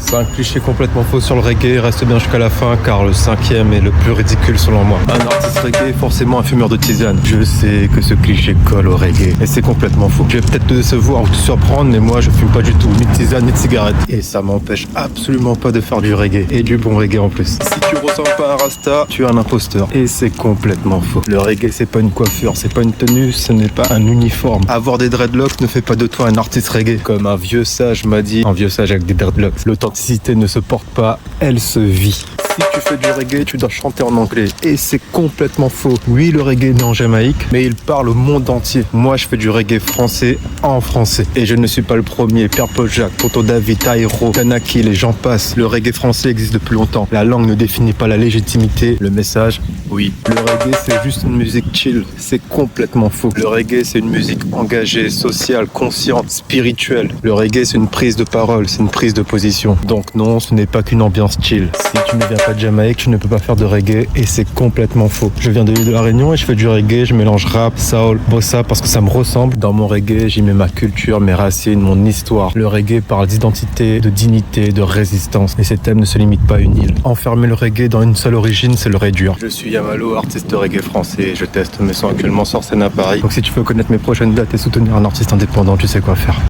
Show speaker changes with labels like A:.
A: C'est un cliché complètement faux sur le reggae, reste bien jusqu'à la fin car le cinquième est le plus ridicule selon moi. Un artiste reggae, forcément un fumeur de tisane. Je sais que ce cliché colle au reggae et c'est complètement faux. Je vais peut-être te décevoir ou te surprendre mais moi je fume pas du tout, ni de tisane ni de cigarette. Et ça m'empêche absolument pas de faire du reggae et du bon reggae en plus. Si tu ressembles pas à un rasta, tu es un imposteur. Et c'est complètement faux. Le reggae c'est pas une coiffure, c'est pas une tenue, ce n'est pas un uniforme. Avoir des dreadlocks ne fait pas de toi un artiste reggae. Comme un vieux sage m'a dit, un vieux sage avec des dreadlocks. L'authenticité ne se porte pas, elle se vit. Si tu fais du reggae, tu dois chanter en anglais. Et c'est complètement faux. Oui, le reggae est né en Jamaïque, mais il parle au monde entier. Moi, je fais du reggae français en français. Et je ne suis pas le premier. Pierre Paul Jacques, Tonton David, Taïro, Kanaki, les gens passent. Le reggae français existe depuis longtemps. La langue ne définit pas la légitimité. Le message, oui. Le reggae, c'est juste une musique chill. C'est complètement faux. Le reggae, c'est une musique engagée, sociale, consciente, spirituelle. Le reggae, c'est une prise de parole, c'est une prise de position. Donc non, ce n'est pas qu'une ambiance chill. Si tu ne viens pas de Jamaïque, tu ne peux pas faire de reggae et c'est complètement faux. Je viens de l'île de la Réunion et je fais du reggae, je mélange rap, soul, bossa parce que ça me ressemble. Dans mon reggae, j'y mets ma culture, mes racines, mon histoire. Le reggae parle d'identité, de dignité, de résistance et ces thèmes ne se limitent pas à une île. Enfermer le reggae dans une seule origine, c'est le réduire. Je suis Yamalo, artiste reggae français et je teste mes sons actuellement sur scène à Paris. Donc si tu veux connaître mes prochaines dates et soutenir un artiste indépendant, tu sais quoi faire.